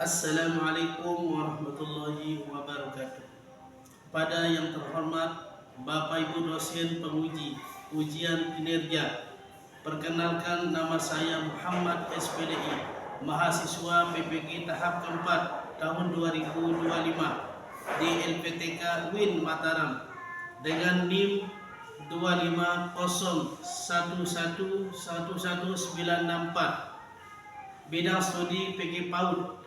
Assalamualaikum warahmatullahi wabarakatuh. Pada yang terhormat Bapak Ibu dosen penguji ujian kinerja, perkenalkan nama saya Muhammad SPDI, mahasiswa PPG tahap keempat tahun 2025 di LPTK UIN Mataram dengan NIM 250111194, bidang studi PG PAUD.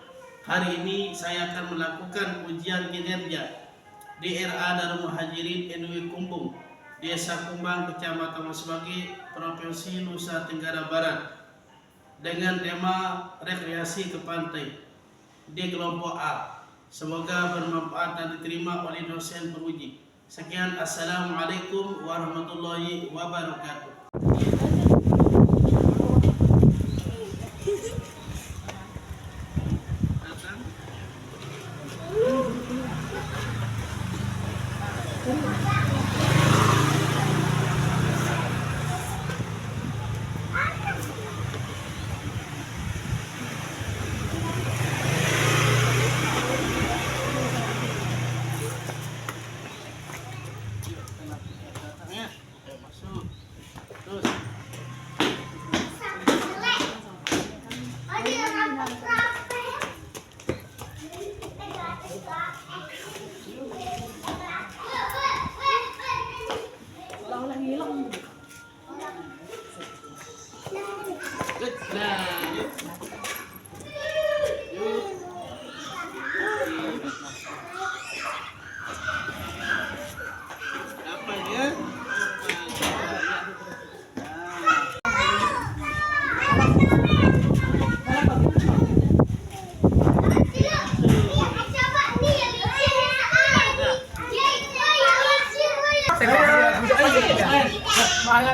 Hari ini saya akan melakukan ujian kinerja di RA Darul Muhajirin NW Kumbung, Desa Kumbang, Kecamatan Masbagi, Provinsi Nusa Tenggara Barat, dengan tema rekreasi ke pantai di kelompok A. Semoga bermanfaat dan diterima oleh dosen penguji. Sekian, assalamualaikum warahmatullahi wabarakatuh.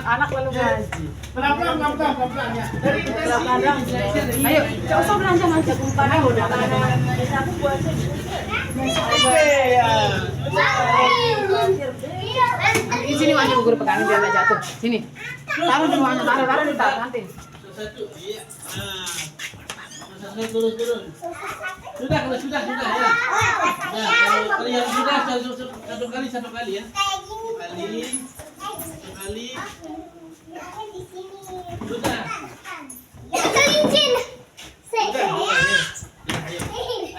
Anak lalu ngaji. Pelan-pelan ya. Dari Ayo, enggak usah belanja aja kumpan udah. Aku buat di sini aja guru pegangan biar enggak jatuh. Sini. Taruh di mana? Taruh di tas nanti. Satu, iya. Turun. Sudah ya. Nah, kalau yang sudah satu kali ya. Satu kali. Sudah.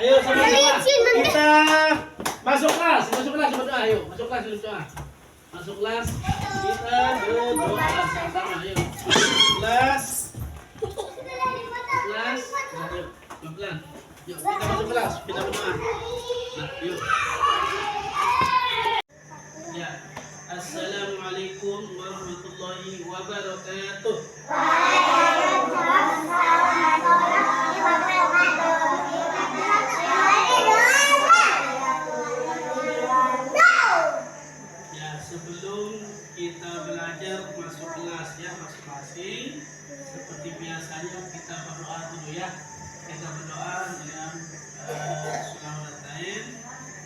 Ayo sama-sama. Kita masuk kelas berdoa. Ayo, masuk kelas berdoa. Masuk kelas. Kita berdoa sama-sama. Ayo. Kelas. Ayo, pelan-pelan. Yuk, kita masuk kelas. Kita berdoa. Nah, yuk. Ya. Assalamualaikum warahmatullahi wabarakatuh. Ya, sebelum kita belajar masuk kelas ya masing-masing, seperti biasanya kita berdoa dulu ya. Kita berdoa dengan Bismillahirrahmanirrahim.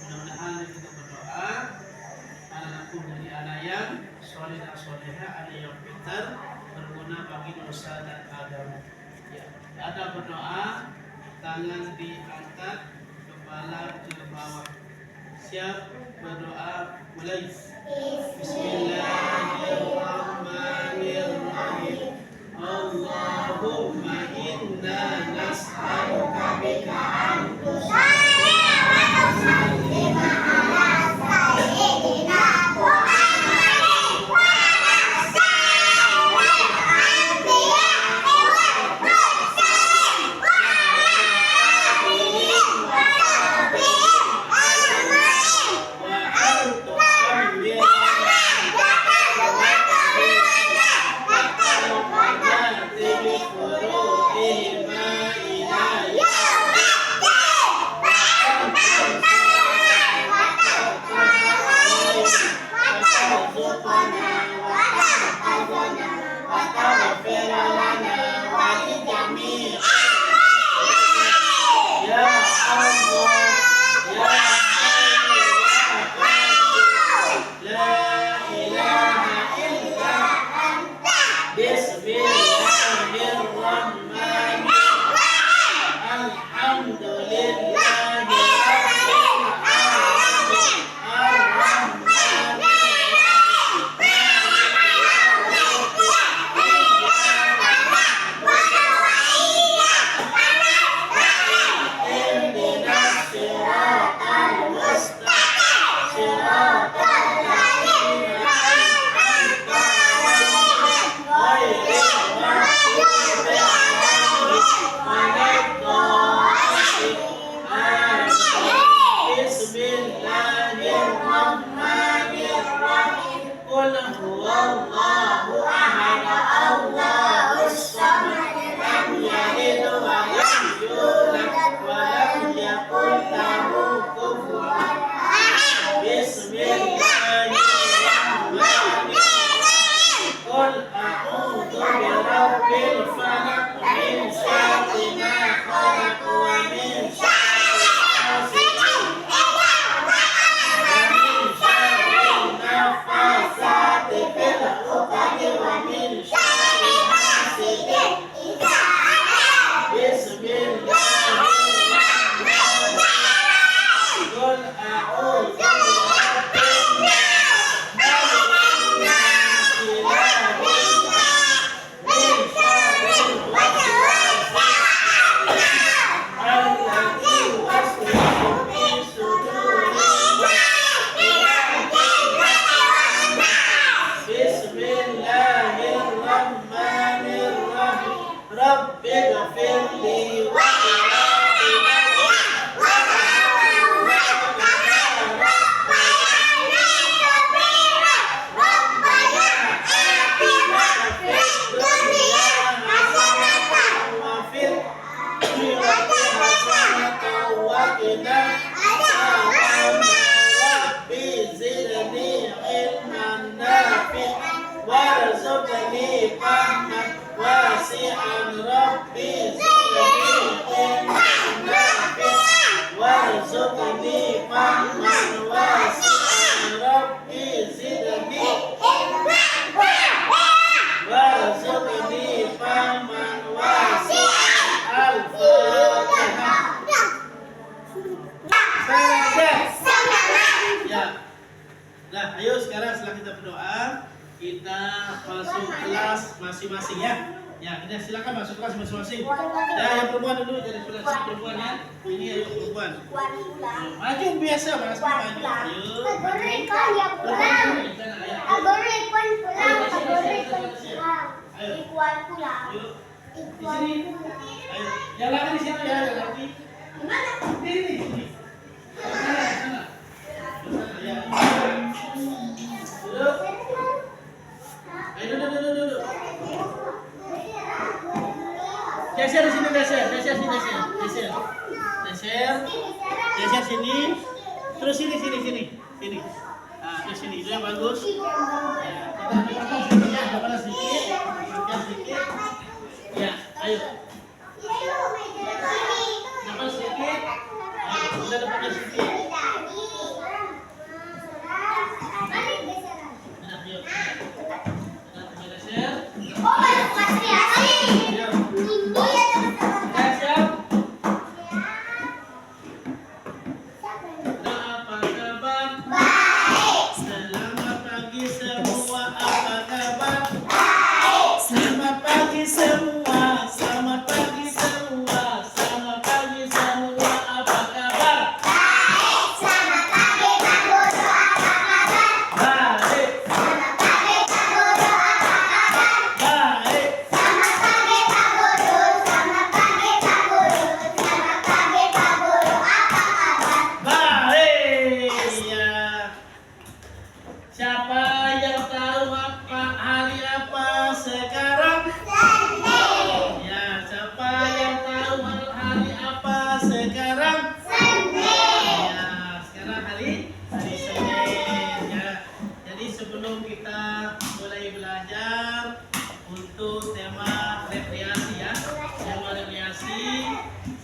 Mudah-mudahan kita berdoa anakku dari anak yang soleh dan soleha, anak yang pintar, berguna bagi dosa dan agama. Ya, ada berdoa, tangan diangkat, kepala ke bawah. Siap berdoa, mulai. Bismillahirrahmanirrahim. Allahumma inna nas'aluka bika an tusalliya wa tusallima ala sayyidina warzuqni fahman wasi'an rabbi zidni ilman nafi' warzuqni fahman wasi'an rabbi zidni warzuqni fahman wasi'an al-Fatihah. Ya. Nah, ayo sekarang setelah kita berdoa, kita masuk kelas masing-masing ya. Ya, kita silakan masuk kelas masing-masing. Ya, yang perempuan dulu dari kelas perempuan ya. Ini ayo perempuan. Maju biasa, Mas. Maju. Ayo. Ayo. Di sini. Ayo. Jalan di situ ya, jalan di. Ini. Sana, sana. Ya. Duduk. Ayo duduk. Geser di sini, geser sini. Terus sini. Nah, terus sini itu yang bagus. Ya, depan sedikit. Ya, ayo. Depan sedikit. Ayo, kita depan sedikit.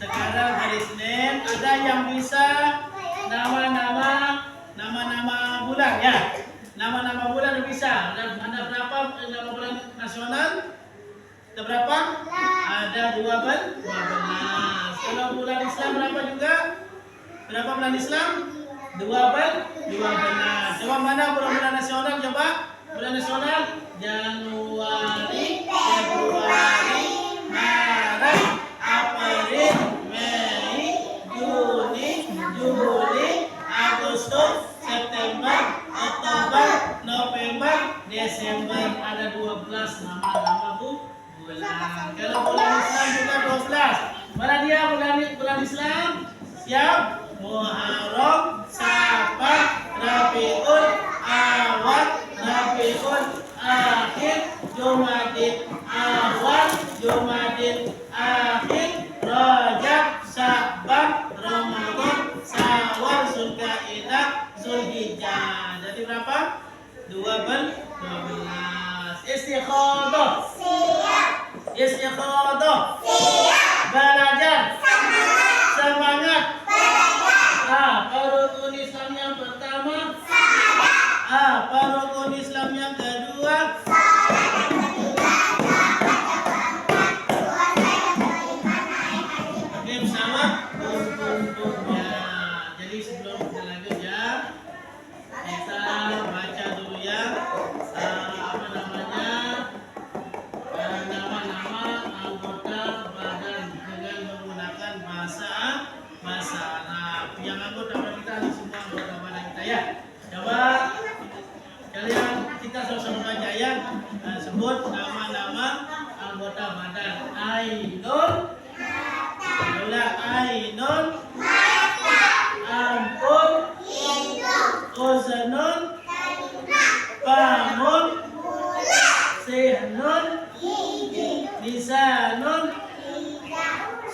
Sekarang hari Senin ada yang bisa nama-nama bulan ya. Nama-nama bulan bisa. Ada berapa nama bulan nasional? Ada berapa? Ada 12. Kalau bulan Islam berapa juga? Berapa bulan Islam? 12. Coba mana bulan nasional coba? Bulan nasional Januari, Februari, Maret, April, Mei, Juni, Juli, Agustus, September, Oktober, November, Desember. Ada 12 nama-nama bulan. Kalau bulan Islam juga 12. Mana dia bulan Islam? Siap? Muharram, Safar, Rabiul Awal, Rabiul Akhir, Jumadil Awal, Jumadil Akhir, Rajab, Sya'ban, Ramadan, Syawal, Zulqa'dah, Zulhijjah. Jadi berapa? 12. Istikhadah. Belajar. Semangat. Rukun Islam yang pertama. Rukun Islam yang kedua. Oke, bersama untuknya. Jadi sebelum kita lanjut ya, kita baca dulu ya nama-nama anggota badan dengan menggunakan bahasa Arab. Yang anggota badan kita ini semua anggota badan kita ya. Coba kalian kita sama-sama baca ya. Sebut nama-nama anggota badan. Ainun, Ainun, Ampun, Uzunun, Famun, Sihnun, Lisanun,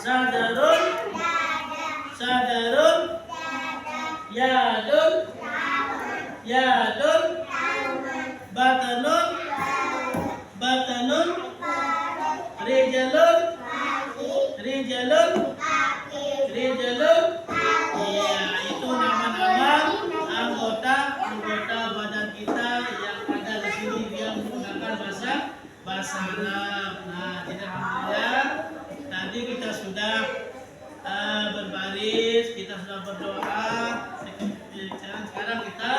Sadarun, Yadun, Batanun, jalur. Iya, itu nama-nama anggota badan kita yang ada di sini yang menggunakan bahasa Arab. Nah, jadi alhamdulillah tadi kita sudah berbaris, kita sudah berdoa. Sekarang kita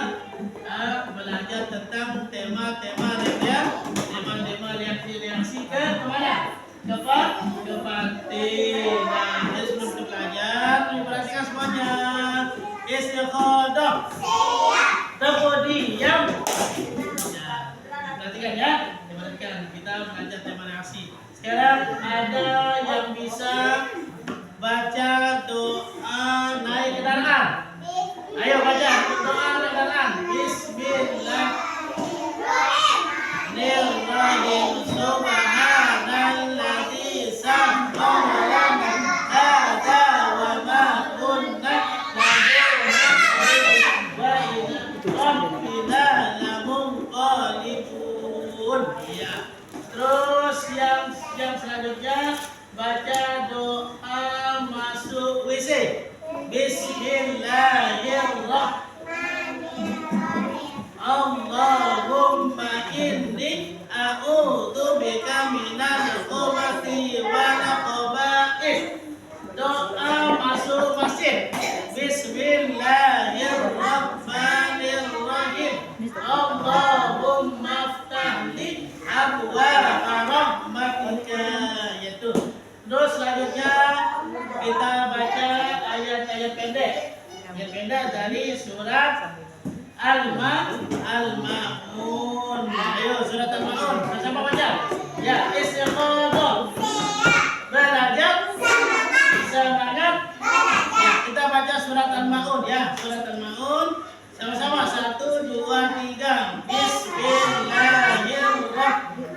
belajar tentang tema-tema reaksi ke kemana? Ke pantai. Nah, jadi sebelum kita belajar, perhatikan semuanya. Istiqadah. Diam. Ya, perhatikan ya. Perhatikan, kita belajar tema reaksi. Sekarang ada yang bisa baca doa naik kendaraan. Ayo baca doa kendaraan. Bismillahirrahmanirrahim. Subhanalladzi sakhkhara lana hadza wa ma kunna wa inna lamunqalibun. Ya. Terus yang selanjutnya baca doa masuk WC. Bismillahirrahmanirrahim. Allahumma inni a'udzubika minal khubuthi wal khaba'ith. Doa masuk masjid. Bismillahirrahmanirrahim. Allahumma aftahli abwaaba rahmatika. Yaitu. Terus selanjutnya kita baca ayat-ayat pendek. Ayat pendek dari surat Al-Ma'un. Ayo surat Al-Ma'un. Sama baca. Ya, istiqamah. Belajar. Semangat. Ya, kita baca surat Al-Ma'un ya. Surat Al-Ma'un. Sama-sama 1 2 3. Bismillahirrahmanirrahim.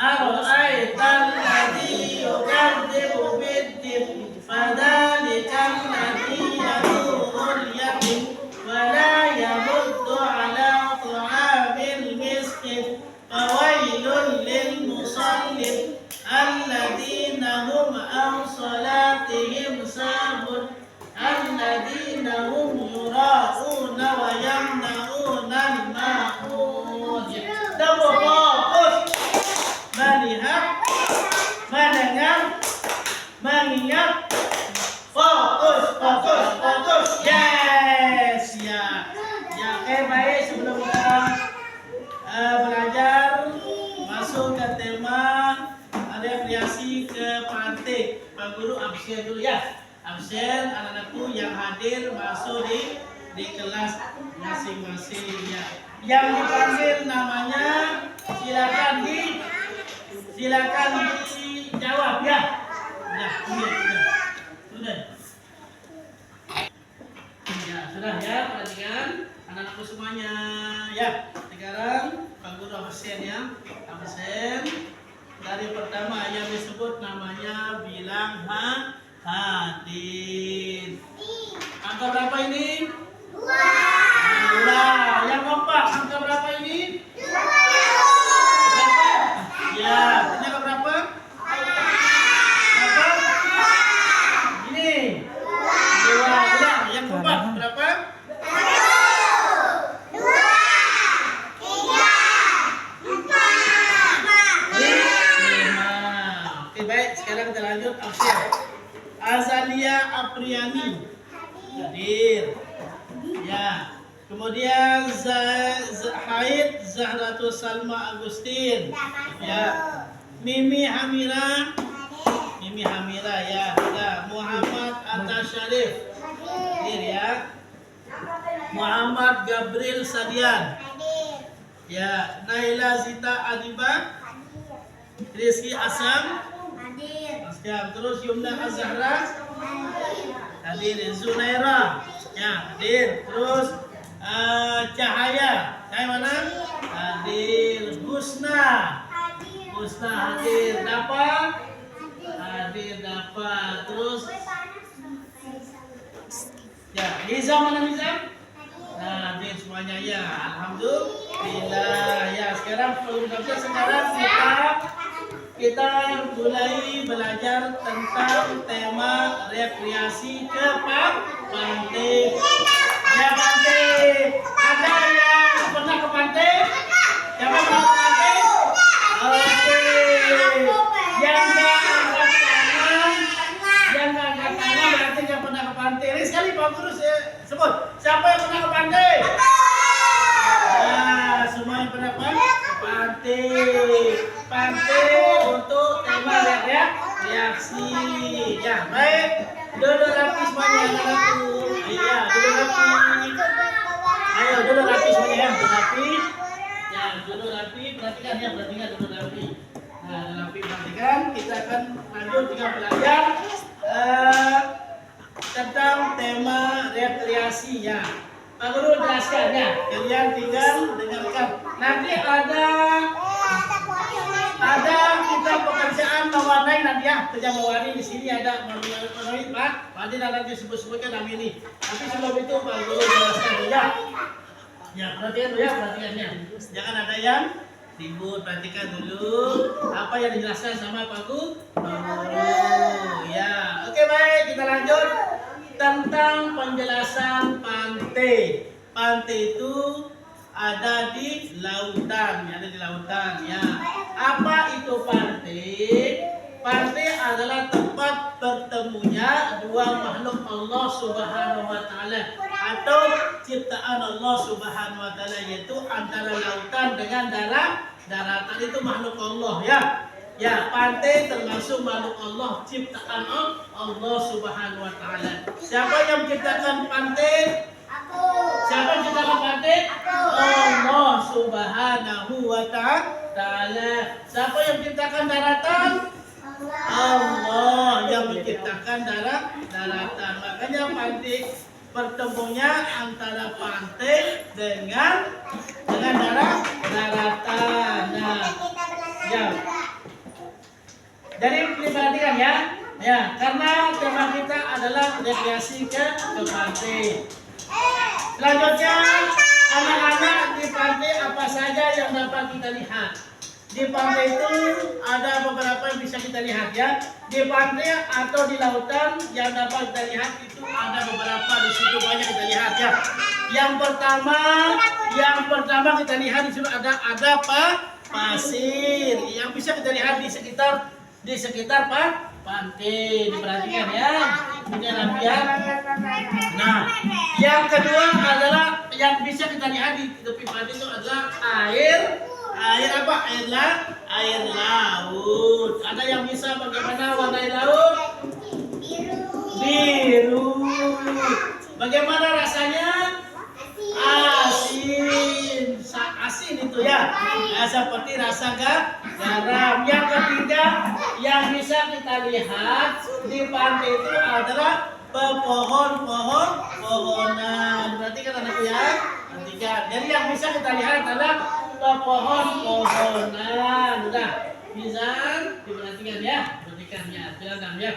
Ara'aital ladzi yukadzibu bid-din fadzalikal ladzi yadurrul yatim wa la yamuddu 'ala ta'amil miskin fawailul lil musallin alladzina hum an salatihim sahun alladzina hum yura'una wa yamna'una al-ma'un. Fokus melihat, mendengar, mengingat, fokus. Yes, ya. Oke, baik. Sebelum kita belajar masuk ke tema reaksi ke pantai, Pak Guru absen dulu ya. Absen anak-anakku yang hadir masuk di kelas masing-masing ya. Yang dipanggil namanya silakan dijawab ya. Sudah. Ya, sudah ya, perhatikan anak-anakku semuanya ya. Sekarang Pak Guru absen ya. Absen. Dari pertama yang disebut namanya bilang hadir. Angka berapa ini? 2. Yang keempat, angka berapa ini? 2. Ya, ini angka berapa? Berapa? Ini. 2. Udah, yang keempat berapa? 1, 2, 3, 4, 5. Oke, baik. Sekarang kita lanjut absen. Azalia Apriani hadir. Ya. Kemudian Haid Zahratul Salma Agustin. Ya. Mimi Hamira ya. Muhammad Atta Syarif hadir ya. Muhammad Gabriel Sadian hadir. Ya. Naila Zita Adiba Rizki Asam hadir. Terus Yumna Azhara hadir. Zunaira ya hadir. Terus Cahaya mana? Hadir. Husna hadir. Hadir. Terus ya, Liza mana Liza? Hadir semuanya ya. Alhamdulillah ya. Sekarang kita kita mulai belajar tentang tema rekreasi ke pantai. Ya pantai, ada yang pernah ke pantai? Siapa pernah ke pantai? Oke. Yang nggak angkat tangan berarti nggak pernah ke pantai. Ini sekali Pak Guru sebut. Siapa yang pernah ke pantai? Nah, semua yang pernah ke pantai. Pantai untuk tema reaksi. Ya, baik. Dulu rapi semuanya anakku. Iya, dulu rapi. Ayo dulu rapi semuanya ya, dulu rapi. Ya, dulu rapi. Perhatikan ya, perhatikan dulu rapi. Nah, dulu rapi perhatikan. Kita akan lanjut dengan belajar tentang tema rekreasi ya. Pak Guru jelaskan ya. Kalian tinggal dengarkan. Nanti ada kita pekerjaan mewarnai nanti ya, kerja mewarnai di sini ada mewarnai Pak. Nanti nanti sebut-sebutkan nama ini. Tapi sebelum itu Pak Guru jelaskan ya. Ya perhatikan dulu ya, perhatikannya. Jangan ada yang ribut, perhatikan dulu apa yang dijelaskan sama Pak Guru. Ya, oke baik kita lanjut tentang penjelasan pantai. Pantai itu ada di lautan, ada di lautan ya. Apa itu pantai? Pantai adalah tempat bertemunya dua makhluk Allah Subhanahu wa taala atau ciptaan Allah Subhanahu wa taala, yaitu antara lautan dengan daratan, itu makhluk Allah ya. Ya, pantai termasuk makhluk Allah, ciptaan Allah Subhanahu wa taala. Siapa yang menciptakan pantai? Siapa yang menciptakan pantai? Allah Subhanahu wa taala. Siapa yang menciptakan daratan? Allah yang menciptakan daratan. Makanya pantai bertemunya antara pantai dengan daratan. Nah, ya. Jadi perhatikan ya. Ya, karena tema kita adalah rekreasi ke pantai. Selanjutnya, anak-anak di pantai apa saja yang dapat kita lihat? Di pantai itu ada beberapa yang bisa kita lihat ya. Di pantai atau di lautan yang dapat kita lihat itu ada beberapa, di situ banyak kita lihat ya. Yang pertama kita lihat di situ ada pasir yang bisa kita lihat di sekitar pantai. Diperhatikan ya. Ini lampian. Nah, yang kedua adalah yang bisa kita lihat di tepi pantai itu adalah air apa? Air laut. Ada yang bisa bagaimana warna air laut? Biru. Bagaimana rasanya? Asin itu ya. Seperti rasa garam. Yang ketiga yang bisa kita lihat di pantai itu adalah pohonan. Berarti kan anakku ya. Perhatikan. Jadi yang bisa kita lihat adalah pohonan. Udah bisa diperhatikan ya. Perhatikan ya. Silakan ya.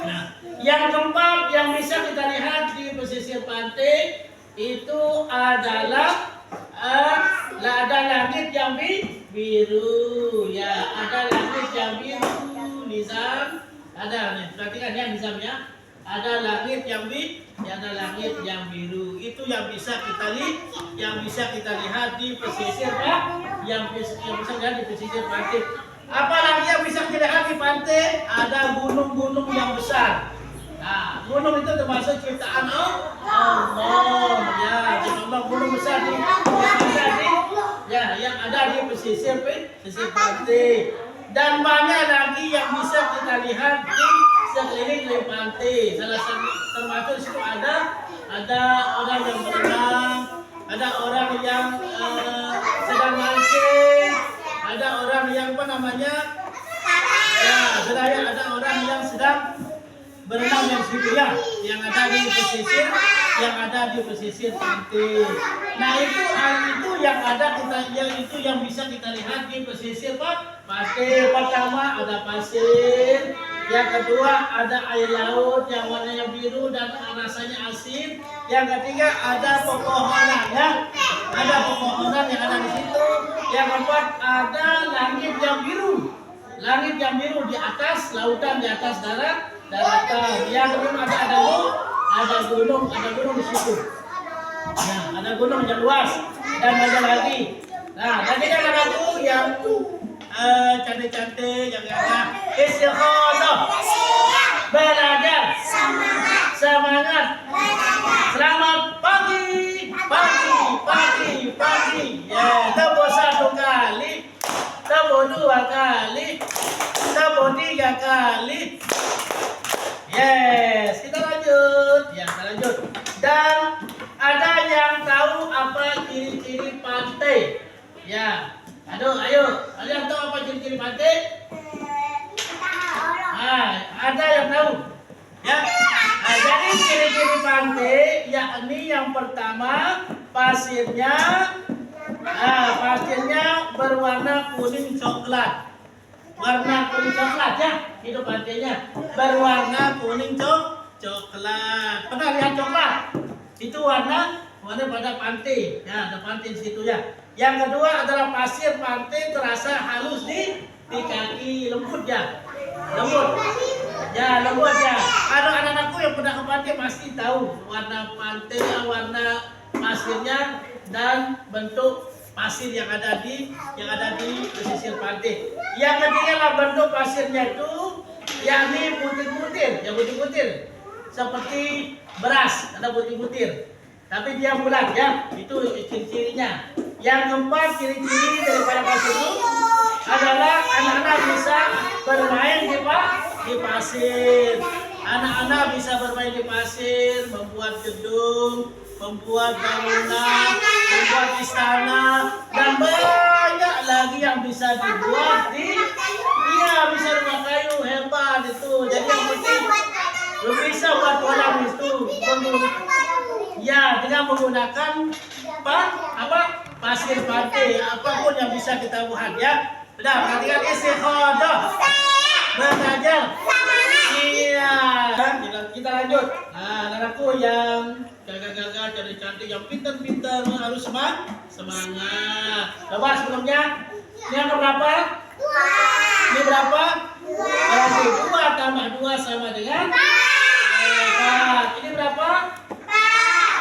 Nah, yang keempat yang bisa kita lihat di pesisir pantai itu adalah ada langit yang biru ya, ada langit yang biru. Nizam ada nih, perhatikan ya Nizam ya, ada langit yang biru. Itu yang bisa kita lihat di pesisir Pak, yang bisa dilihat di pesisir pantai. Apalagi yang bisa kita lihat di pantai? Ada gunung-gunung yang besar. Nah, gunung itu termasuk ciptaan Allah ya. Allah gunung besar yang ada di pesisir pantai. Dan banyak lagi yang bisa kita lihat di sekeliling pantai. Salah satu termasuk di situ ada orang yang berenang, ada orang yang sedang mancing, ada orang yang ada orang yang sedang berenang yang situ ya, yang ada di pesisir pantai. Nah itu yang bisa kita lihat di pesisir pantai. Pertama ada pasir, yang kedua ada air laut yang warnanya biru dan rasanya asin. Yang ketiga ada pepohonan ya, ada pepohonan yang ada di situ. Yang keempat ada langit yang biru. langit yang biru di atas, lautan di atas daratan. Yang kedua ada gunung di situ. Nah, ada gunung yang luas dan banyak lagi. Nah, dan ini anakku yang cantik-cantik, yang gagah, istiqomah, belajar, semangat. Selamat pagi. Ya, tepuk 1 kali, tepuk 2 kali, tepuk 3 kali. Yes, kita lanjut. Ya, kita lanjut. Dan ada yang tahu apa ciri-ciri pantai? Ya, ayo. Ada yang tahu apa ciri-ciri pantai? Ada yang tahu? Ya. Jadi ciri-ciri pantai, yakni yang pertama pasirnya berwarna kuning coklat. Warna kuning coklat ya, itu pantainya berwarna kuning coklat. Pernah lihat coklat? Itu warna pada pantai. Ya, ada pantai di situ ya. Yang kedua adalah pasir pantai terasa halus di kaki, lembut ya. Lembut ya. Ada anak-anakku yang pernah ke pantai pasti tahu warna pantai, warna pasirnya dan bentuk pasir yang ada di pesisir pantai. Yang ketiga adalah bentuk pasirnya itu yakni butir-butir, seperti beras, ada butir-butir. Tapi dia bulat ya, itu ciri-cirinya. Yang keempat, ciri-ciri daripada pasir itu adalah anak-anak bisa bermain di pasir. Anak-anak bisa bermain di pasir, membuat gedung, membuat bangunan, membuat istana, dan banyak lagi yang bisa dibuat bisa rumah kayu, hebat itu. Jadi yang penting bisa buat kolam itu. Ya, dengan menggunakan pasir pantai, apapun yang bisa kita buat ya. Sudah, perhatikan istiqomah, belajar. Iya, kita lanjut. Nah, anakku yang gagah-gagah, cantik-cantik, yang pintar-pintar harus semangat. Coba sebelumnya, ini yang berapa? Ini berapa? Berarti 2 tambah 2 sama dengan 4. Ini berapa?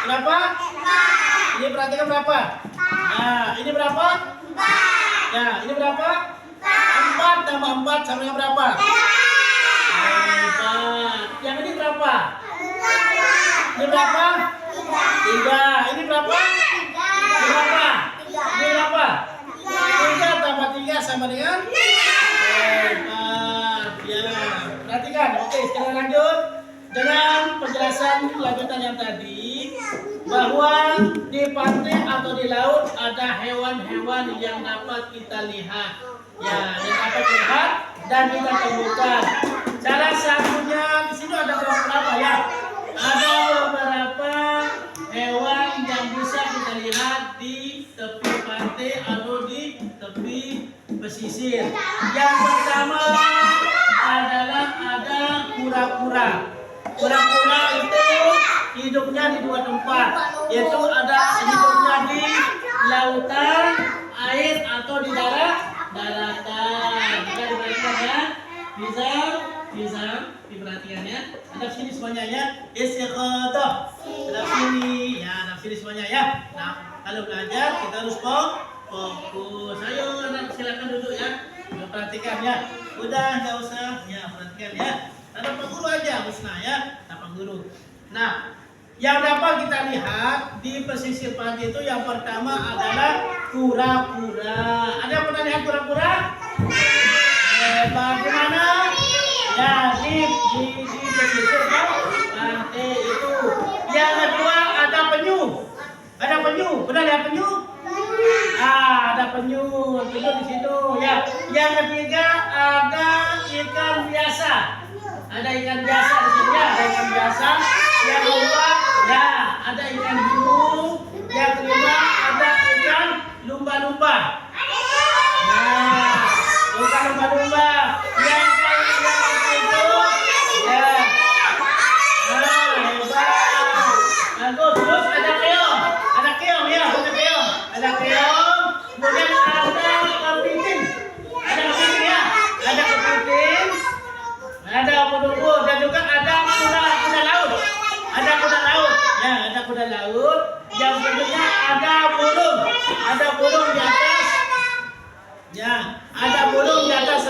Berapa? Ini perhatikan berapa? Nah, ini berapa? Ya, ini berapa? 4 tambah 4 sama dengan berapa? 4. Yang ini berapa? Ini berapa? 3. Ini berapa? Ini berapa? Ini berapa? 3 tambah 3 sama dengan 4. Ya, perhatikan. Oke, sekarang lanjut dengan penjelasan lanjutan yang tadi, bahwa di pantai atau di laut ada hewan-hewan yang dapat kita lihat. Ya, yang dapat dilihat dan kita temukan. Salah satunya di sini ada beberapa ya. Ada beberapa hewan yang bisa kita lihat di tepi pantai atau di tepi pesisir. Yang pertama adalah ada kura-kura. Kura-kura itu hidupnya di 2 tempat, yaitu ada hidupnya di lautan, air atau di daratan. Kita diperhatikan ya, bisa diperhatikan ya. Ada sini semuanya ya, istiqomah. Ada sini ya, ada sini semuanya ya. Nah, kalau belajar kita harus fokus. Ayo anak, silakan duduk ya. Perhatikan ya. Udah nggak usah ya, perhatikan ya. Ada Pak Guru aja, Musnah ya, Pak Guru. Nah, yang dapat kita lihat di pesisir pantai itu yang pertama adalah kura-kura. Ada yang pernah lihat kura-kura? Bagaimana? Ya, di pesisir pantai itu. Yang kedua ada penyu. Ada penyu. Pernah lihat penyu? Ada penyu di situ ya. Yang ketiga ada ikan biasa. Ada ikan biasa di sini ya, ada ikan biasa. Yang kedua ya, ada ikan hiu. Yang kelima ada ikan lumba-lumba. Nah, ikan lumba-lumba. Yang itu ya. Hebat. Terus ada keong. Ada keong ya, ada keong. Ada keong. Kemudian ada kepiting. Ada kepiting ya. Ada sudah laut. Yang kedua ada burung. Ada burung di atas. Ya, ada burung di atas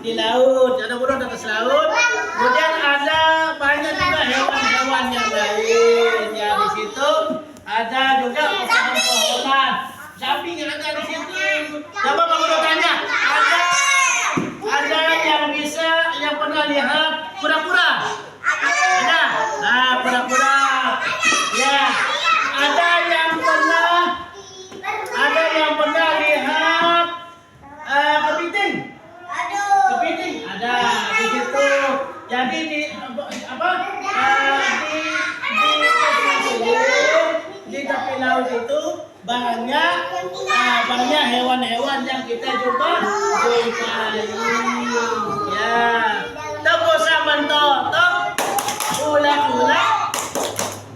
di laut. Ada burung di atas laut. Kemudian ada banyak juga hewan-hewan yang lain. Ya, di situ ada juga pohon-pohonan. Samping ada di situ. Coba Pak Guru tanya, ada yang bisa yang pernah lihat kura-kura? Ada? Nah, kura-kura. Ya. Ada yang pernah lihat kepiting? Kepiting ada di situ. Jadi di tepi laut itu banyak hewan-hewan yang kita jumpai. Ya, tepuk saban totok, ulah-ulah,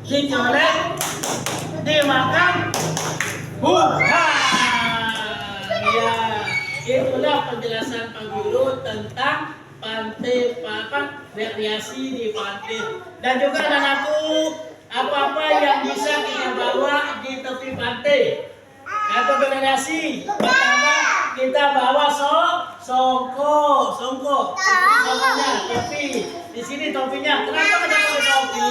dicolek, dimakan, ya, itulah penjelasan Pak Guru tentang pantai rekreasi di pantai. Dan juga anakku, apa-apa yang bisa kita bawa di tepi pantai atau rekreasi. Pertama kita bawa songkonya, topi. Di sini topinya. Kenapa kita pakai topi?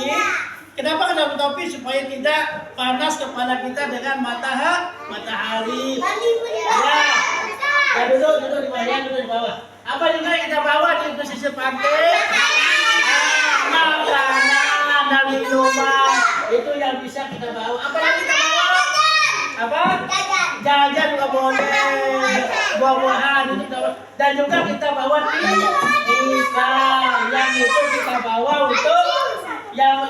Kenapa kita pakai topi? Supaya tidak panas kepala kita dengan matahari. Ya, duduk di bawah. Apa juga yang kita bawa di pesisir pantai? Makanan dan minuman. Itu yang bisa kita bawa. Apa yang kita bawa? Apa? Jajan juga boleh. Buah-buahan itu kita bawa. Dan juga kita bawa ikan. Yang itu kita bawa untuk yang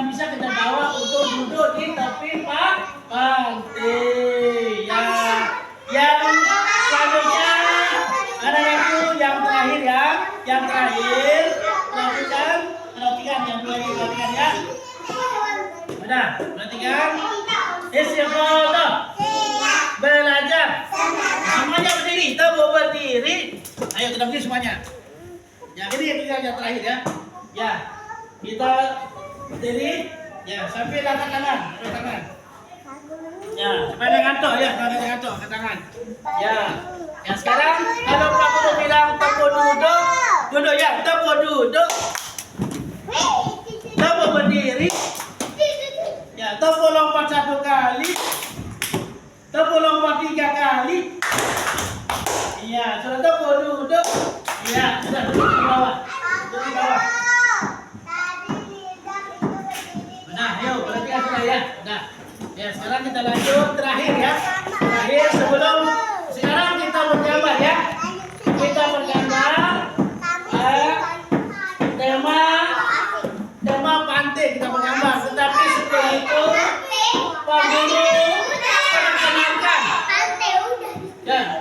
bisa kita bawa untuk duduk di tepi pantai. Ya. Yang selanjutnya ada yang terakhir ya. Yang terakhir perhatikan yang dua ini perhatikan ya. Udah, perhatikan. Istiqomah. Belajar. Semuanya berdiri, kita mau berdiri. Ayo kita berdiri semuanya. Ya, ini yang terakhir ya. Ya. Kita berdiri. Ya, sampai langkah kanan, tangan. Ya, sampai ngantuk ya, ngantuk ke tangan. Ya. Ya, sekarang kalau Pak Guru bilang tepuk duduk ya, tepuk duduk. Tepuk berdiri. Ya, tepuk lompat 1 kali. Tepuk lompat 3 kali. Iya, sudah tepuk duduk. Iya, sudah duduk di bawah. Duduk di bawah. Nah, yuk, perhatikan sudah ya. Nah, ya sekarang kita lanjut terakhir ya. Terakhir sekarang kita bergambar ya. Kita bergambar tema pantai kita bergambar. Tetapi sebelum itu Pak Guru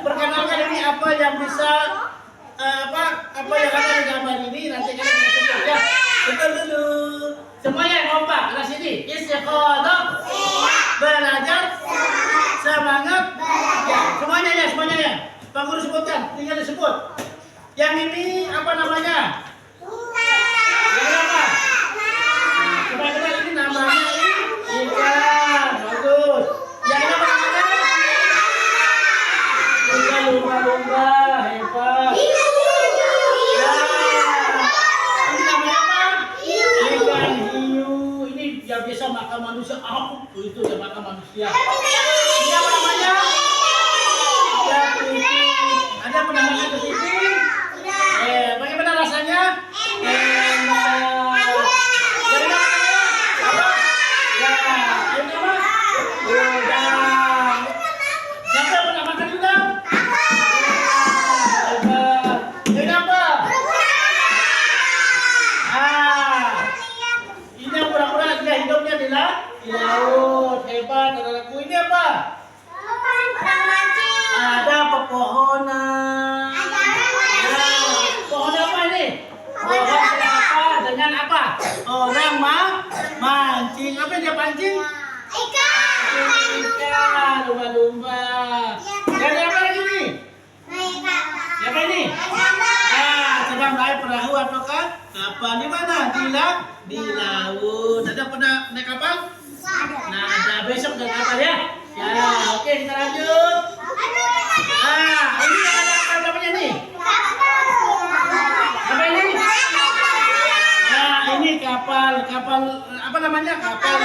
perkenalkan ini apa yang bisa apa yang ada di gambar ini nanti kalian bisa sebut ya. Betul dulu. Semuanya kompak kelas ini. Istiqomah. Belajar. Semangat. Ya, semuanya ya. Pak Guru sebutkan, tinggal disebut. Yang ini apa namanya? Yang apa? Coba kenal ini namanya ikan. Bagus. Yang ini apa namanya? Lumba-lumba. Hebat. Ya. Ini namanya apa? Ikan hiu. Ini yang bisa makan manusia. Itu yang makan manusia. Ini apa namanya? Ada pernah makan kepiting? Bagaimana rasanya? Enak. Jadi apa? Ya, ini apa? Udang. Siapa pernah makan udang? Hebat. Ini apa? Ini yang pura-pura dia hidupnya di laut. Hebat, anak-anakku. Ini apa? Ada pepohonan. Pohon apa ini? Pohon kelapa dengan apa? Orang mancing. Apa yang dia pancing? Ikan. Lumba-lumba. Dan apa lagi nih? Siapa ini? Sedang naik perahu ataukah kapal di mana? Di laut. Ada pernah naik kapal? Nah, besok udah kapal ya. Ya, oke kita lanjut. Ini ada apa namanya nih? Apa ini? Nah, ini kapal apa namanya? Kapal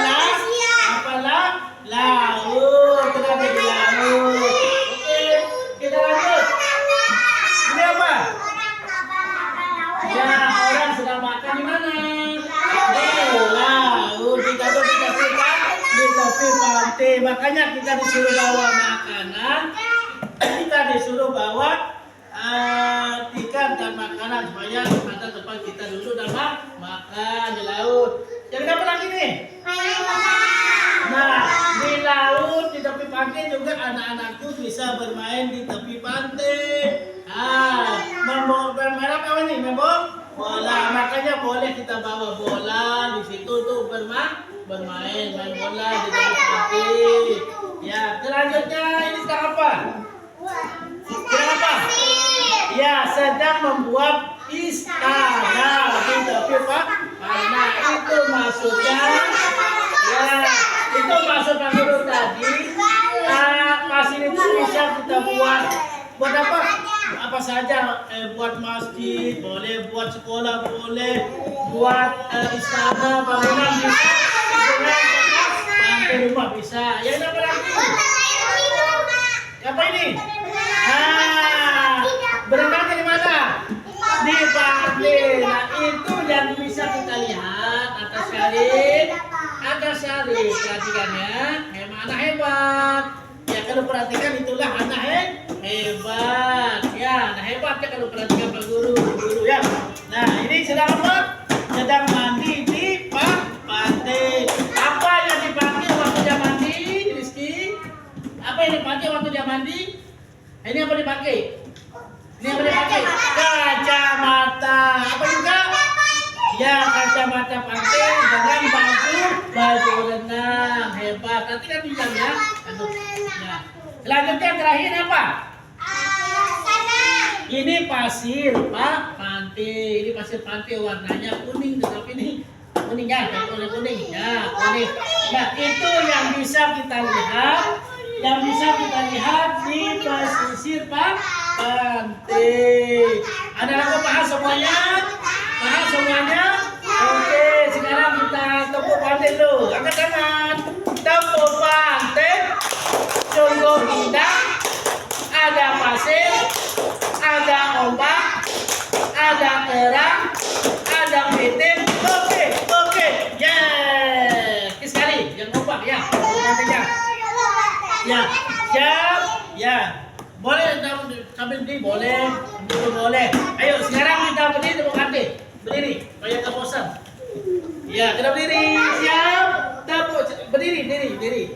laut. Kita ada di laut. Oke, kita lanjut. Ini apa? Ya, orang sedang makan di mana? Di laut, di tepi pantai. Makanya kita disuruh bawa makanan. Kita disuruh bawa ikan dan makanan supaya pada tempat kita duduk dan makan di laut. Jadi apa lagi nih? Nah, di laut, di tepi pantai juga anak-anakku bisa bermain di tepi pantai. Bermain apa nih? Main bola. Makanya boleh kita bawa bola di situ tuh bermain bola di tepi pantai. Ya, selanjutnya ini sedang apa? Sedang apa? Ya, sedang membuat istana di tepi pantai. Nah, itu maksudnya. Ya, itu maksud Pak Guru tadi. Fasilitas bisa kita buat apa? Apa saja, buat masjid boleh, buat sekolah boleh, buat istana bangunan bisa, pantai rumah bisa. Ya, ini apa lagi? Apa ini? Berenang di mana? Di pantai. Nah, itu yang bisa kita lihat atas salib. Perhatikan ya, memang anak hebat. Ya, kalau perhatikan itulah anak hebat. Ya, anak hebat ya kalau perhatikan Pak Guru ya. Nah, ini sedang apa? Sedang mandi di pantai. Apa yang dipakai waktu dia mandi, Rizky? Apa yang dipakai waktu dia mandi? Ini apa dipakai? Kacamata. Apa juga? Ya, kacamata pantai dengan baju renang. Hebat. Nanti kan pinjam ya. Ya. Selanjutnya terakhir apa? Ini pasir pantai. Ini pasir pantai warnanya kuning, tetapi ini kuning ya, kuning. Ya, kuning. Nah, itu yang bisa kita lihat. Yang bisa kita lihat di pesisir pantai. Anak-anak paham semuanya? Paham semuanya? Oke, sekarang kita tepuk pantai dulu. Angkat tangan. Tepuk pantai. Sungguh indah. Ada pasir, ada ombak, ada kerang, ada piting. Oke. Yeah. Sekali, yang ombak ya. Pantainya. Ya, siap. Ya, boleh sambil berdiri, boleh. Ayo, sekarang kita berdiri tepuk pantai. Berdiri, supaya tak bosan. Ya, kita berdiri. Siap. Tepuk, berdiri.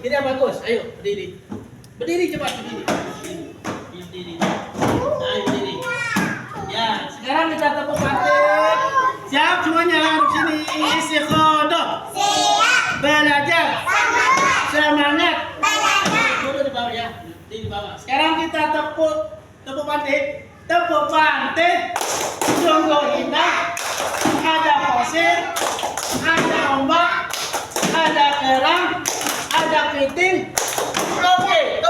Tidak bagus. Ayo, berdiri. Berdiri cepat, berdiri. Ayo, berdiri. Ya, sekarang kita tepuk pantai. Siap semuanya, di sini. Istiqodoh. Belajar. Semangat. Di bawah. Sekarang kita tepuk pantai. Tepuk pantai. Sungguh indah. Ada pasir, ada ombak, ada kerang, ada piting. Oke.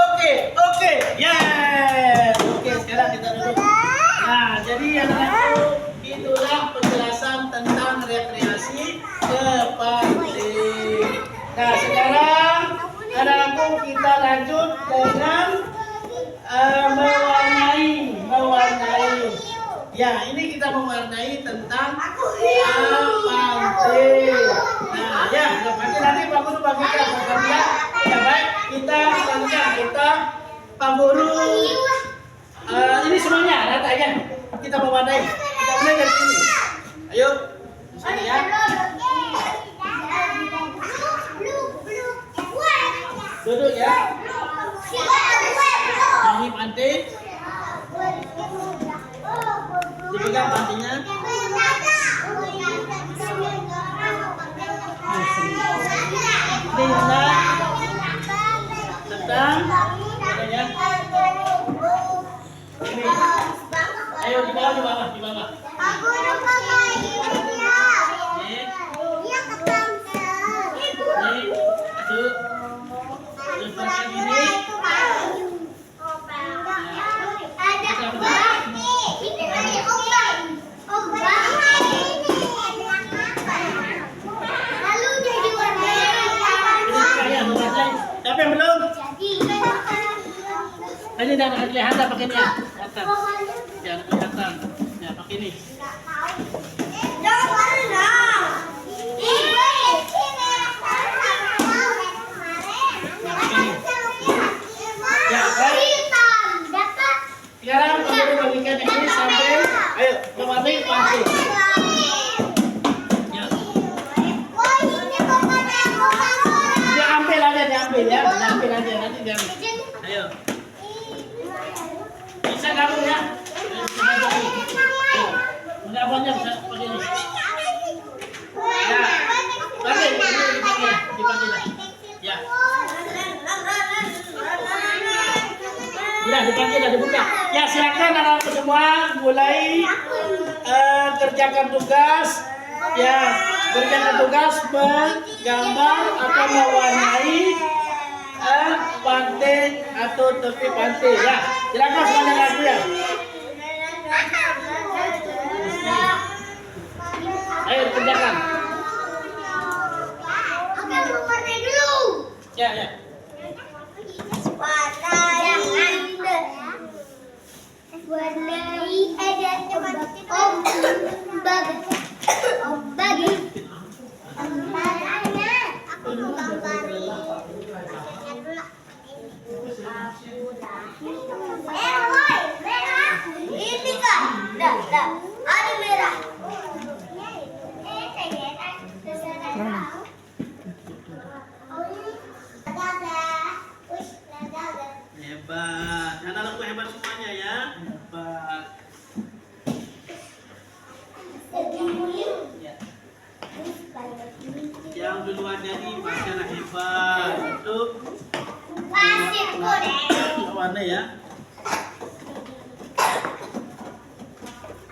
Yes. Oke, sekarang kita duduk. Nah, jadi anak-anakku, itulah penjelasan tentang rekreasi ke pantai. Nah, sekarang anak-anakku kita lanjut dengan mewarnai. Ya, ini kita mewarnai tentang pantai. Nah, ya, nanti Pak Guru bagikan ya. Ya, baik, kita Pak Guru ini semuanya rata ya. Kita mewarnai. Kita mulai dari sini. Ayo, di sini ya. Duduk ya. Ini pantai. Dipegang pantainya. Ini tentang ya. Ini. Ayo di bawah. Ini. Siapa yang belum? Jadi. Ini dah nak kelihatan pakai ni ya. Kelihatan. Ya, nak kelihatan. Ya, pakai ni. Jangan warna. Sekarang kamu bagikan ini sampai, ayo, kemarin pantul. Ya. Diambil aja ya, diambil aja nanti diambil. Ayo, bisa kamu ya? Enggak banyak bisa pakai ini. Ya, pakai ini dipakai lah. Ya, sudah dipakai dah dibuka. Ya silakan anak-anak semua mulai kerjakan tugas. Ya, kerjakan tugas menggambar atau mewarnai pantai atau tepi pantai. Ya, silakan semuanya lagu ya. Ayo kerjakan. Oke, warnai dulu. Ya, ya. Warnai ada ombak aku mau gambarin merah ini kan dah ada merah Hebat. Anak-anakku hebat semuanya ya. Hebat. Ya. Yang duluan jadi masalah hebat. Itu pasir kuning warna ya.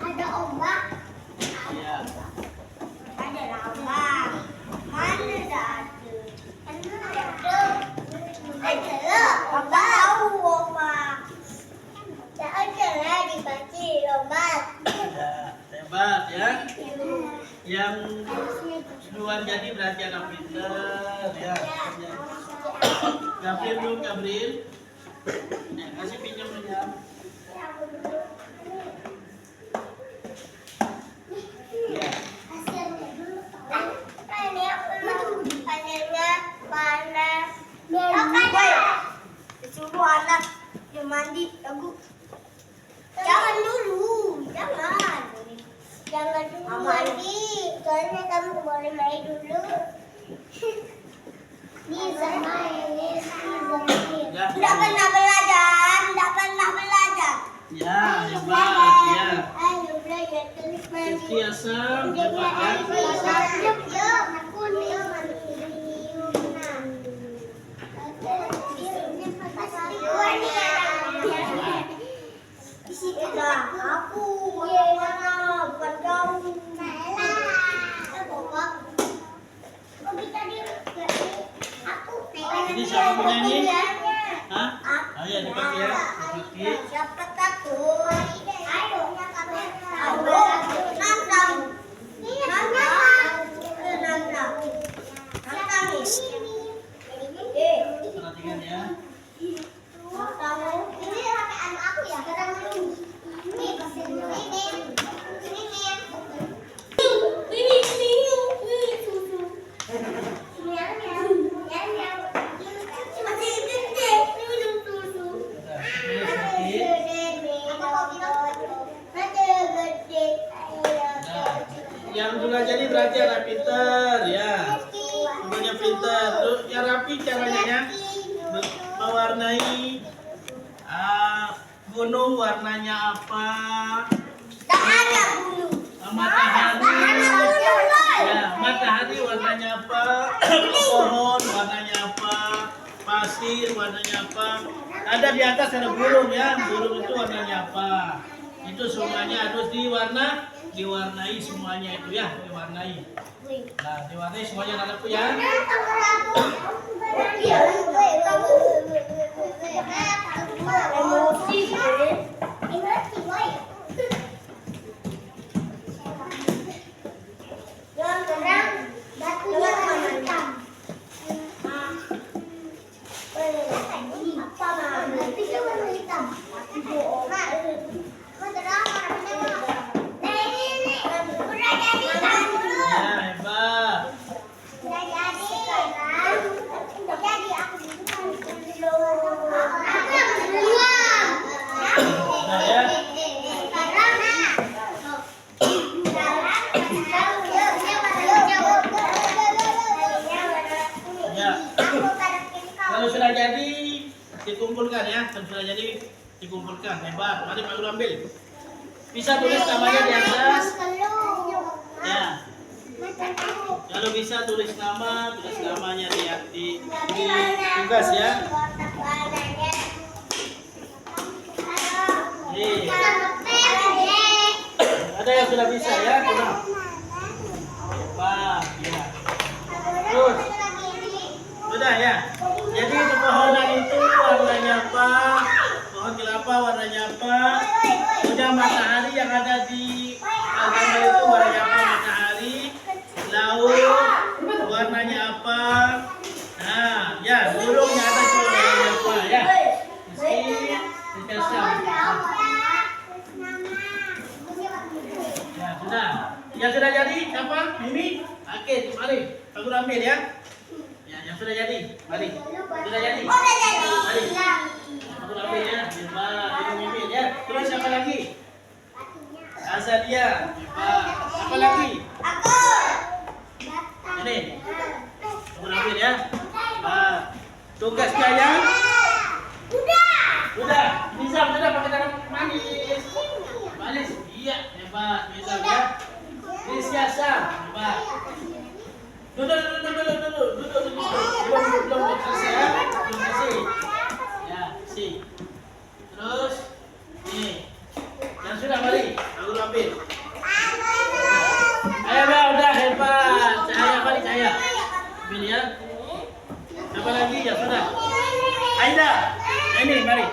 ada ombak Ya. ada lambang mana dah ada ombak tahu ombak tak ada lah dibaca ombak Ya, hebat ya. Yang duluan jadi berarti anak pintar ya. Gabriel belum Gabriel. Ya, kasih pinjam ya. Ya. hasilnya dulu panennya panas disuruh anak dia mandi aku jangan dulu jangan dulu mandi soalnya kamu boleh main dulu bisa main Ya. tidak pernah belajar Ya, hebat ya. ayo belajar tulis mandi Setiasa hebat ya. Aku mana bukan kau. Ini siapa punya ini? Hah? Ayo dipakai ya. Dipakai. Siapa takut? Ayo, ayo, nantang. Perhatikan ya. Ini ramean aku ya. Sekarang dulu. Ini pasir ini. Susu. Masih gede. Minum susu. Nah, yang dulu jadi berarti anak pintar ya. Semuanya pintar. Tuh, yang rapi caranya ya. Mewarnai gunung warnanya apa? Matahari. Ya, matahari warnanya apa? Pohon warnanya apa? Pasir warnanya apa? Ada di atas ada burung ya. Burung itu warnanya apa? Itu semuanya harus diwarnai semuanya itu ya, diwarnai. Nah, diwarnai semuanya anakku ya. dikumpulkan ya. Kan sudah jadi dikumpulkan. Hebat. Mari Pak Guru ambil. Bisa tulis namanya di atas. Ya. Kalau bisa tulis namanya di tugas ya. Nih. Ada yang sudah bisa ya? Sudah. Hebat. Ya. Terus. Sudah ya. Jadi pepohonan itu warnanya apa? Pohon kelapa warnanya apa? Udah matahari yang ada di agama itu warnanya apa? Matahari. Laut warnanya apa? Nah, ya burungnya ada juga warnanya apa ya? Meski dikasih. Ya sudah. Yang sudah jadi siapa? Mimi. Oke, mari. Aku ambil ya. Ya, yang sudah jadi. Mari. Sudah jadi. Mari. Aku ambil ya. Mimi ya. Terus siapa lagi? Azalia. Apa lagi? Ini. Aku ambil ya. Tugasnya ya. Udah. Nizam sudah pakai tangan manis. Manis. Iya, hebat. Nizam ya. Disiasa. Hebat. Duduk. Belum selesai ya. Belum kasih. Ya, sih. Terus ini. Yang sudah mari. Aku ambil. Ayo, udah hebat. Cahaya balik cahaya. Ambil ya. Apa lagi? Ya sudah. Aida. Ini mari.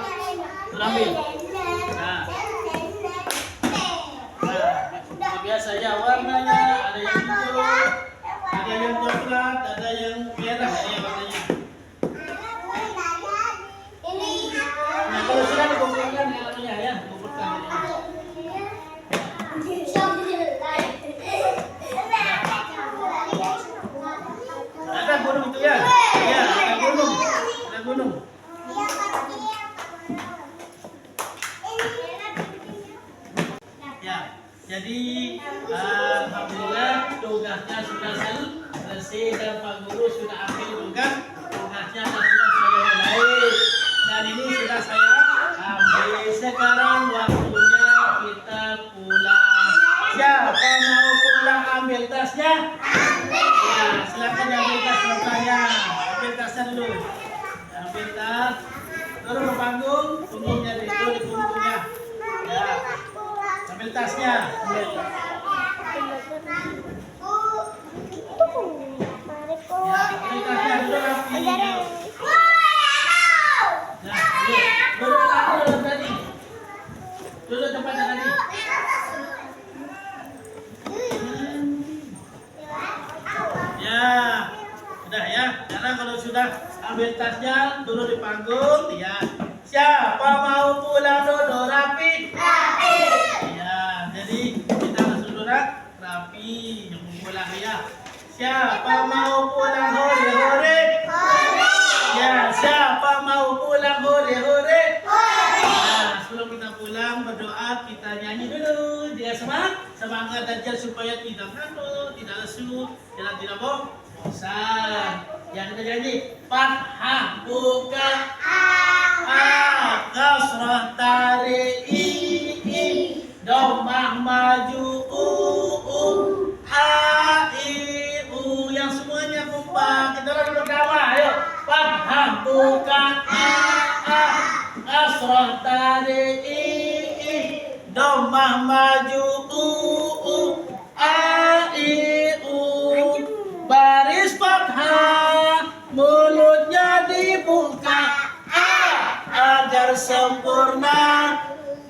Ambil. Nah. Biasa ya warnanya ada yang hijau, ada yang coklat, ada yang merah ya warnanya. Nah kalau sudah dikumpulkan warnanya ya, kumpulkan. Ada gunung itu ya? Ya, ada gunung. Ada gunung. Ya, jadi alhamdulillah tugasnya sudah selesai dan Pak Guru sudah ambil tugasnya dan sudah saya mulai. Dan ini sudah saya ambil. Sekarang waktunya kita pulang. Siapa mau pulang ambil tasnya? Ya, silakan ambil tas bapaknya. Ambil tasnya dulu. Ambil tas. Turun ke panggung, punggungnya itu di punggungnya. Ya. Ambil tasnya. Ambil. Ya, ambil tasnya dulu rapi. Nah, duduk tadi. Duduk tempatnya tadi. Ya, sudah ya. Karena kalau sudah ambil tasnya, duduk di panggung. Ya. Siapa mau pulang duduk rapi? Ya, jadi kita harus duduk rapi. Yang mau pulang ya. Siapa mau pulang hore-hore? Ya, siapa mau pulang hore-hore? Nah, sebelum kita pulang berdoa, kita nyanyi dulu. Dia semangat aja supaya tidak ngantuk, tidak lesu, dan tidak bosan. Yang kita nyanyi, Fathah buka kasrah tari'i domah maju yang semuanya kompak. Kita lagi bersama, ayo. Fathah buka kasrah tari'i domah maju baris fathah mulutnya dibuka agar sempurna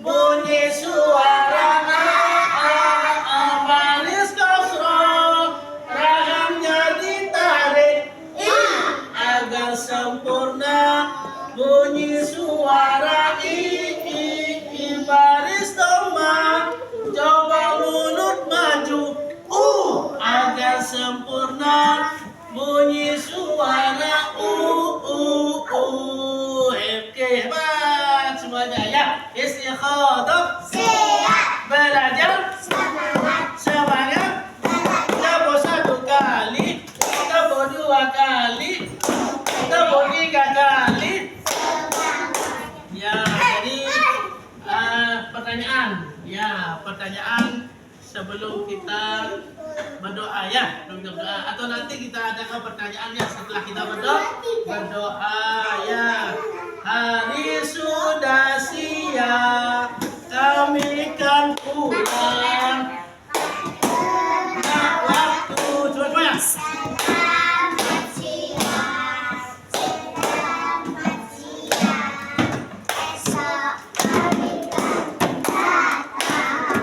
bunyi suara baris kasrah rahangnya ditarik agar sempurna bunyi suara baris doma coba mulut maju agar sempurna bunyi suara hebat semuanya ya. Istikhadah belajar semangat tabo 1 kali tabo 2 kali tabo 3 kali pertanyaan. Ya, pertanyaan sebelum kita berdoa ya, berdoa. Atau nanti kita adakan pertanyaannya setelah kita berdoa ya. Hari sudah siang, kami kan pulang. Nah, waktu semuanya. Selamat siang, selamat siang. Esok kami kan datang.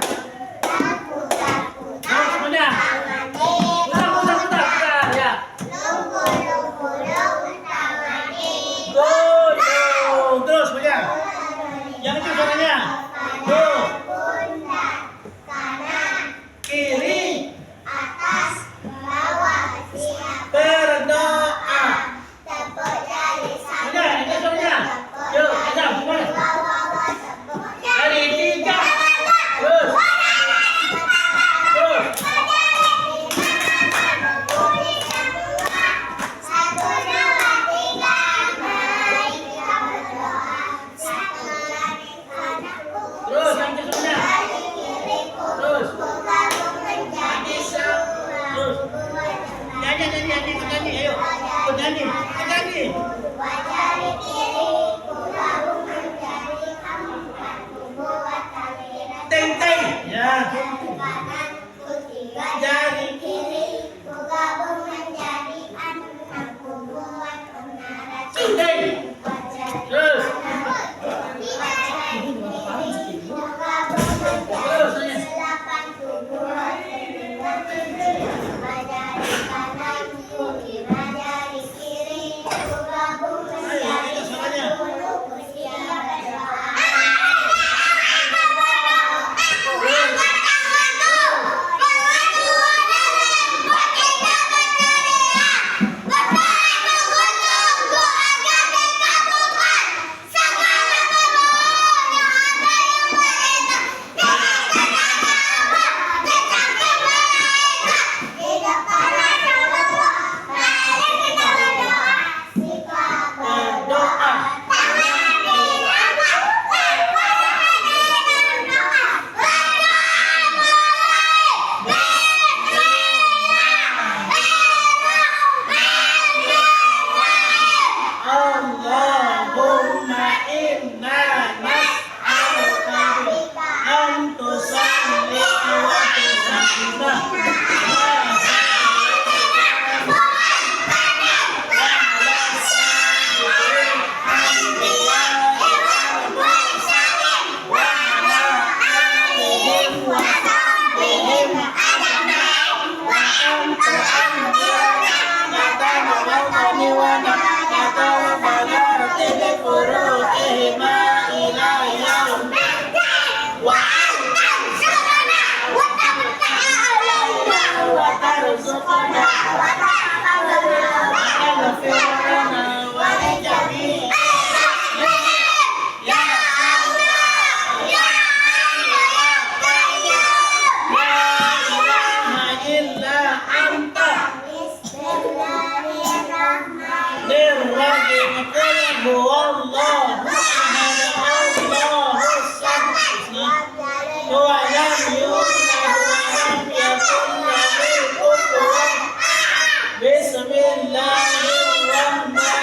Takut-takut Semuanya. Putar ya. lumpuh-lumpuh tangani. Goyang. Terus semuanya. Yang itu suaranya. Tuh. Pundak kanan, Kiri. atas, bawah, siap Berdoa. tepuk jari Sudah, itu suaranya. Yuk, Adam, semuanya. bawah tepuk Dari 3. Terus. Terus. Satu, dua, tiga, mari kita berdoa. Satu lagi anakku, Terus, yang itu semuanya. dari kiriku, Terus. ku gabung menjadi sebuah Terus. hubungan. Nyanyi, ayo. Kau nyanyi. Dua jari kiri, ku gabung menjadi empat, ku buat tali rantai. Teng. Ya. Jari kanan, ku tiga jari kiri, ku gabung menjadi enam, ku buat menara Teng. empat jari Terus. kanan, tiga jari kiri, ku gabung Terus, menjadi nyanyi. delapan, ku buat sembilan tujuh. Dua jari kanan, ku lima jari kiri, ku gabung menjadi itu suaranya. 10, ku siap berdoa. Allahumma inna nas'aluka an tusalli wa tusallimah.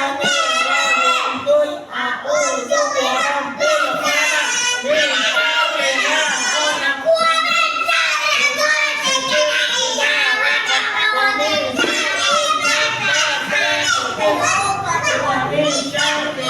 Bismillahirrahmanirrahim. Qul a'udzu birabbil falaq min syarri ma khalaq wa min syarri ghasiqin idza waqab wa min syarri naffatsati fil 'uqad wa min syarri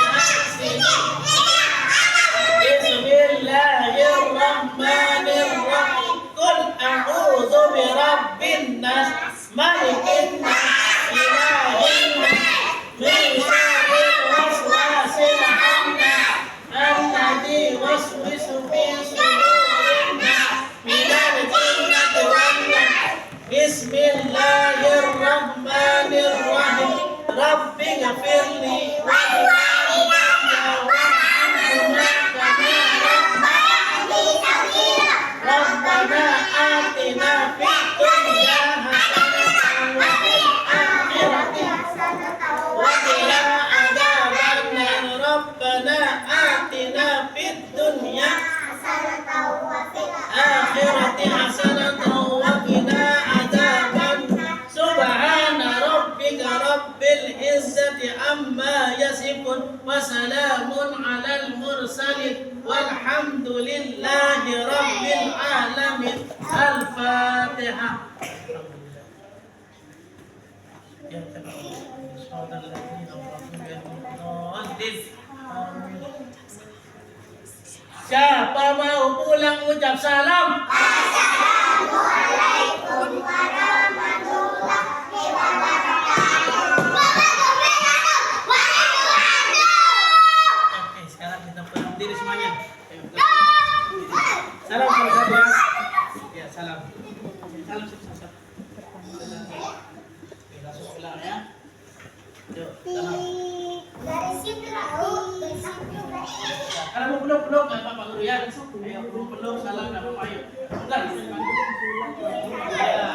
amma yasifun wa salamun 'alal mursalin walhamdulillahi rabbil alamin. Al-Fatihah. Siapa mau pulang ucap salam? Assalamualaikum warahmatullahi wabarakatuh. Oke, sekarang kita pulang diri semuanya. Salam satu ya. Ya, salam. Salam satu. Oke, langsung pulang ya. Yuk, salam. Dari situ aku, dari situ. Kalau mau peluk-peluk nggak apa-apa dulu ya. Ayo peluk-peluk, salam nggak apa-apa, ayo. Enggak. Ya.